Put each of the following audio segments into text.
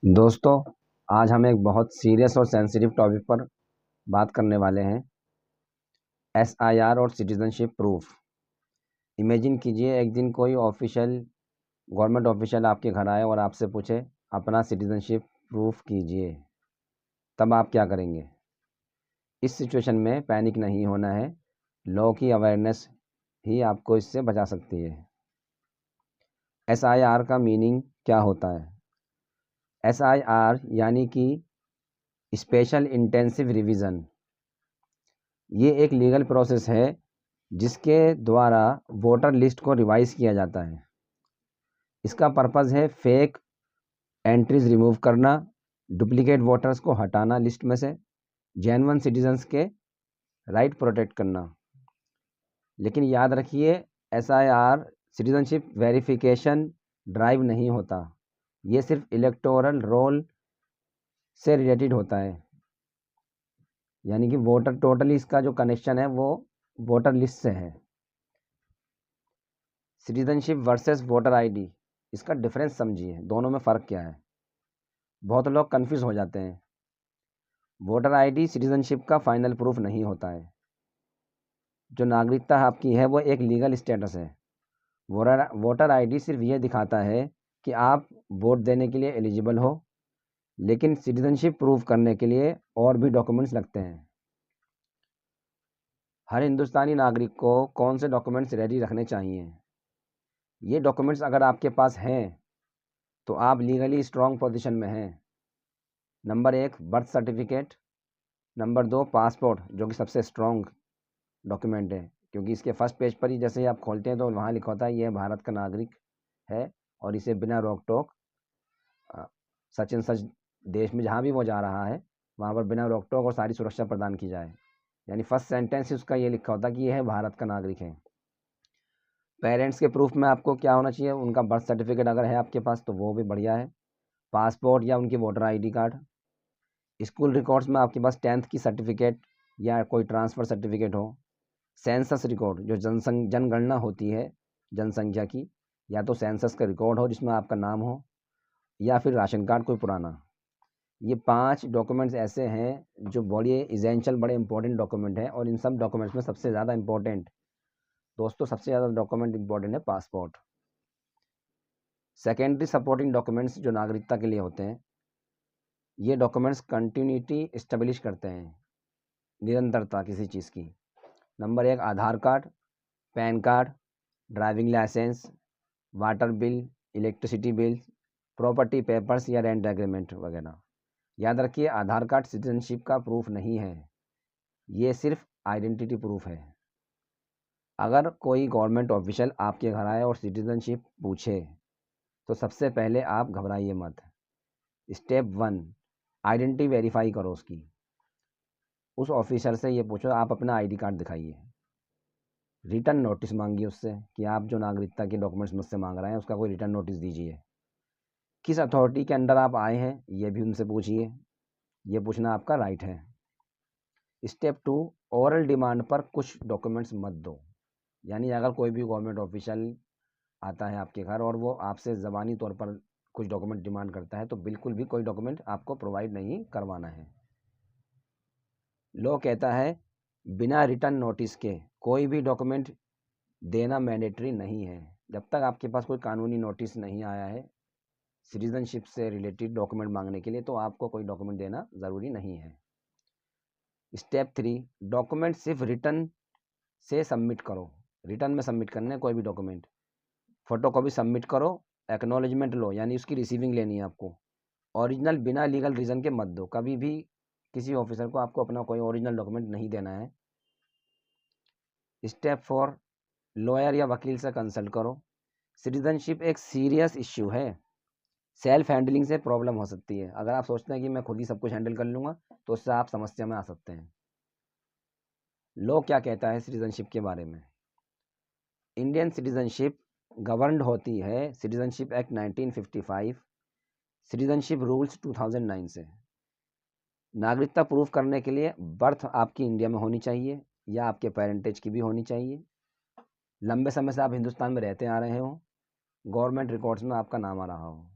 दोस्तों, आज हम एक बहुत सीरियस और सेंसिटिव टॉपिक पर बात करने वाले हैं। एसआईआर और सिटीजनशिप प्रूफ। इमेजिन कीजिए एक दिन कोई गवर्नमेंट ऑफिशियल आपके घर आए और आपसे पूछे अपना सिटीजनशिप प्रूफ कीजिए, तब आप क्या करेंगे? इस सिचुएशन में पैनिक नहीं होना है। लॉ की अवेयरनेस ही आपको इससे बचा सकती है। एसआईआर का मीनिंग क्या होता है? एसआईआर यानी कि स्पेशल इंटेंसिव रिवीजन। ये एक लीगल प्रोसेस है जिसके द्वारा वोटर लिस्ट को रिवाइज किया जाता है। इसका पर्पज़ है फेक एंट्रीज रिमूव करना, डुप्लीकेट वोटर्स को हटाना लिस्ट में से, जेन्युइन सिटीजन्स के राइट प्रोटेक्ट करना। लेकिन याद रखिए, एसआईआर सिटीजनशिप वेरिफिकेशन ड्राइव नहीं होता। ये सिर्फ इलेक्टोरल रोल से रिलेटेड होता है, यानी कि वोटर टोटली इसका जो कनेक्शन है वो वोटर लिस्ट से है। सिटीजनशिप वर्सेस वोटर आईडी, इसका डिफरेंस समझिए, दोनों में फ़र्क क्या है। बहुत लोग कन्फ्यूज़ हो जाते हैं। वोटर आईडी सिटीजनशिप का फाइनल प्रूफ नहीं होता है। जो नागरिकता आपकी है वो एक लीगल स्टेटस है। वोटर आईडी सिर्फ ये दिखाता है कि आप वोट देने के लिए एलिजिबल हो, लेकिन सिटीजनशिप प्रूफ करने के लिए और भी डॉक्यूमेंट्स लगते हैं। हर हिंदुस्तानी नागरिक को कौन से डॉक्यूमेंट्स रेडी रखने चाहिए? ये डॉक्यूमेंट्स अगर आपके पास हैं तो आप लीगली स्ट्रॉन्ग पोजीशन में हैं। Number 1 birth certificate, number 2 passport, जो कि सबसे स्ट्रॉन्ग डॉक्यूमेंट है, क्योंकि इसके फर्स्ट पेज पर ही जैसे ही आप खोलते हैं तो वहाँ लिखा होता है ये भारत का नागरिक है और इसे बिना रोक टोक सच एंड सच देश में जहाँ भी वो जा रहा है वहाँ पर बिना रोक टोक और सारी सुरक्षा प्रदान की जाए। यानी फर्स्ट सेंटेंस ही उसका ये लिखा होता है कि यह है भारत का नागरिक है। पेरेंट्स के प्रूफ में आपको क्या होना चाहिए? उनका बर्थ सर्टिफिकेट अगर है आपके पास तो वो भी बढ़िया है, पासपोर्ट या उनकी voter I card. School records में आपके पास 10th की सर्टिफिकेट या कोई ट्रांसफ़र सर्टिफिकेट हो। सेंसस रिकॉर्ड, जो जनगणना होती है जनसंख्या की, या तो सेंसस का रिकॉर्ड हो जिसमें आपका नाम हो, या फिर राशन कार्ड कोई पुराना। ये 5 डॉक्यूमेंट्स ऐसे हैं जो बड़े इसेंशियल, बड़े इंपॉर्टेंट डॉक्यूमेंट हैं। और इन सब डॉक्यूमेंट्स में सबसे ज़्यादा इंपॉर्टेंट, दोस्तों, सबसे ज़्यादा डॉक्यूमेंट इंपॉर्टेंट है पासपोर्ट। सेकेंडरी सपोर्टिंग डॉक्यूमेंट्स जो नागरिकता के लिए होते हैं, ये डॉक्यूमेंट्स कंटिन्यूटी इस्टेब्लिश करते हैं, निरंतरता किसी चीज़ की। Number 1 Aadhaar card, PAN card, driving licence, water bill, electricity bill, property papers या रेंट एग्रीमेंट वगैरह। याद रखिए, आधार कार्ड सिटीजनशिप का प्रूफ नहीं है, ये सिर्फ आइडेंटिटी प्रूफ है। अगर कोई गवर्नमेंट ऑफिशियल आपके घर आए और सिटीजनशिप पूछे तो सबसे पहले आप घबराइए मत। स्टेप 1, आइडेंटिटी वेरीफाई करो उसकी। उस ऑफिसर से ये पूछो आप अपना आईडी कार्ड दिखाइए। रिटर्न नोटिस मांगिए उससे कि आप जो नागरिकता के डॉक्यूमेंट्स मुझसे मांग रहे हैं उसका कोई रिटर्न नोटिस दीजिए। किस अथॉरिटी के अंडर आप आए हैं ये भी उनसे पूछिए, ये पूछना आपका राइट है। स्टेप 2, ओरल डिमांड पर कुछ डॉक्यूमेंट्स मत दो। यानी अगर कोई भी गवर्नमेंट ऑफिशियल आता है आपके घर और वो आपसे ज़बानी तौर पर कुछ डॉक्यूमेंट डिमांड करता है तो बिल्कुल भी कोई डॉक्यूमेंट आपको प्रोवाइड नहीं करवाना है। लॉ कहता है बिना रिटर्न नोटिस के कोई भी डॉक्यूमेंट देना मैंडेटरी नहीं है। जब तक आपके पास कोई कानूनी नोटिस नहीं आया है सिटीजनशिप से रिलेटेड डॉक्यूमेंट मांगने के लिए, तो आपको कोई डॉक्यूमेंट देना ज़रूरी नहीं है। स्टेप 3, डॉक्यूमेंट सिर्फ रिटर्न से सबमिट करो। रिटर्न में सबमिट करने हैं कोई भी डॉक्यूमेंट। फ़ोटोकॉपी सबमिट करो, एक्नॉलेजमेंट लो, यानी उसकी रिसीविंग लेनी है आपको। ओरिजिनल बिना लीगल रीज़न के मत दो। कभी भी किसी ऑफिसर को आपको अपना कोई ओरिजिनल डॉक्यूमेंट नहीं देना है। स्टेप 4, लॉयर या वकील से कंसल्ट करो। सिटीजनशिप एक सीरियस इश्यू है, सेल्फ हैंडलिंग से प्रॉब्लम हो सकती है। अगर आप सोचते हैं कि मैं खुद ही सब कुछ हैंडल कर लूँगा तो उससे आप समस्या में आ सकते हैं। लॉ क्या कहता है सिटीजनशिप के बारे में? इंडियन सिटीजनशिप गवर्नड होती है सिटीजनशिप एक्ट 1955, सिटीजनशिप रूल्स 2009 से। नागरिकता प्रूफ करने के लिए बर्थ आपकी इंडिया में होनी चाहिए या आपके पेरेंटेज की भी होनी चाहिए, लंबे समय से आप हिंदुस्तान में रहते आ रहे हो, गवर्नमेंट रिकॉर्ड्स में आपका नाम आ रहा हो।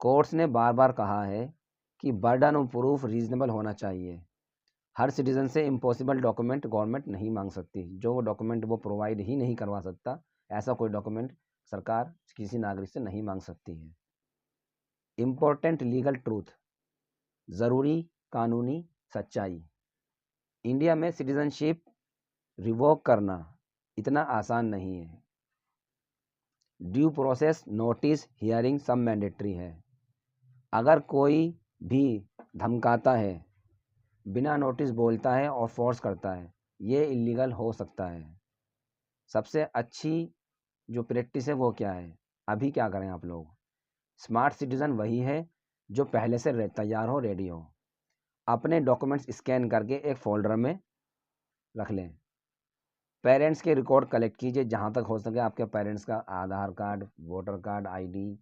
कोर्ट्स ने बार बार कहा है कि बर्डन ऑफ प्रूफ रीजनेबल होना चाहिए। हर सिटीज़न से इम्पॉसिबल डॉक्यूमेंट गवर्नमेंट नहीं मांग सकती। जो डॉक्यूमेंट वो प्रोवाइड ही नहीं करवा सकता, ऐसा कोई डॉक्यूमेंट सरकार किसी नागरिक से नहीं मांग सकती है। इम्पोर्टेंट लीगल ट्रूथ, ज़रूरी कानूनी सच्चाई। इंडिया में सिटीज़नशिप रिवोक करना इतना आसान नहीं है। ड्यू प्रोसेस नोटिस हियरिंग सब मैंडेटरी है। अगर कोई भी धमकाता है, बिना नोटिस बोलता है और फोर्स करता है, ये इलीगल हो सकता है। सबसे अच्छी जो प्रैक्टिस है वो क्या है? अभी क्या करें आप लोग? स्मार्ट सिटीज़न वही है जो पहले से तैयार हो, रेडी हो। अपने डॉक्यूमेंट्स स्कैन करके एक फ़ोल्डर में रख लें। पेरेंट्स के रिकॉर्ड कलेक्ट कीजिए, जहाँ तक हो सके आपके पेरेंट्स का Aadhaar card, voter card, ID,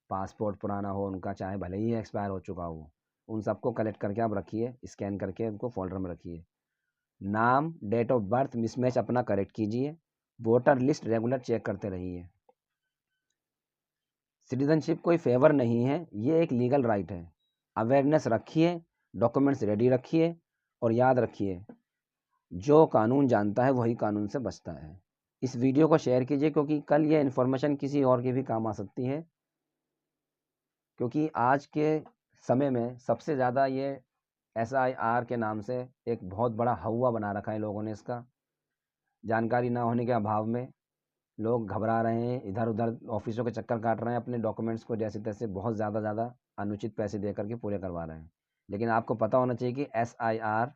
passport पुराना हो उनका, चाहे भले ही एक्सपायर हो चुका हो, उन सबको कलेक्ट करके आप रखिए, स्कैन करके उनको फोल्डर में रखिए। नाम, डेट ऑफ बर्थ मिसमैच अपना करेक्ट कीजिए। वोटर लिस्ट रेगुलर चेक करते रहिए। सिटीजनशिप कोई फेवर नहीं है, ये एक लीगल राइट है। अवेयरनेस रखिए, डॉक्यूमेंट्स रेडी रखिए और याद रखिए, जो कानून जानता है वही कानून से बचता है। इस वीडियो को शेयर कीजिए, क्योंकि कल ये इन्फॉर्मेशन किसी और के भी काम आ सकती है। क्योंकि आज के समय में सबसे ज़्यादा ये SIR के नाम से एक बहुत बड़ा हौवा बना रखा है लोगों ने। इसका जानकारी ना होने के अभाव में लोग घबरा रहे हैं, इधर उधर ऑफिसों के चक्कर काट रहे हैं, अपने डॉक्यूमेंट्स को जैसे तैसे बहुत ज़्यादा अनुचित पैसे दे करके पूरे करवा रहे हैं। लेकिन आपको पता होना चाहिए कि SIR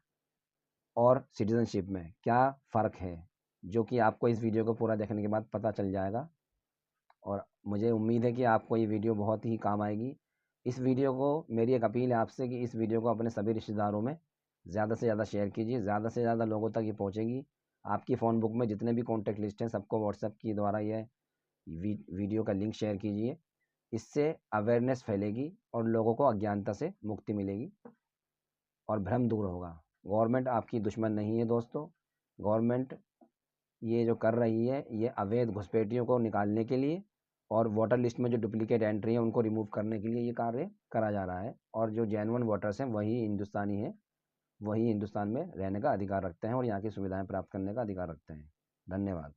और सिटीज़नशिप में क्या फ़र्क है, जो कि आपको इस वीडियो को पूरा देखने के बाद पता चल जाएगा। और मुझे उम्मीद है कि आपको ये वीडियो बहुत ही काम आएगी। इस वीडियो को, मेरी एक अपील है आपसे कि इस वीडियो को अपने सभी रिश्तेदारों में ज़्यादा से ज़्यादा शेयर कीजिए। ज़्यादा से ज़्यादा लोगों तक ये पहुँचेगी। आपकी फ़ोन बुक में जितने भी कॉन्टैक्ट लिस्ट हैं, सबको व्हाट्सएप के द्वारा ये वीडियो का लिंक शेयर कीजिए। इससे अवेयरनेस फैलेगी और लोगों को अज्ञानता से मुक्ति मिलेगी और भ्रम दूर होगा। गवर्नमेंट आपकी दुश्मन नहीं है दोस्तों। गवर्नमेंट ये जो कर रही है, ये अवैध घुसपैठियों को निकालने के लिए और वोटर लिस्ट में जो डुप्लीकेट एंट्री है उनको रिमूव करने के लिए ये कार्य करा जा रहा है। और जो जेन्युइन वोटर्स हैं वही हिंदुस्तानी हैं, वही हिंदुस्तान में रहने का अधिकार रखते हैं और यहाँ की सुविधाएं प्राप्त करने का अधिकार रखते हैं। धन्यवाद।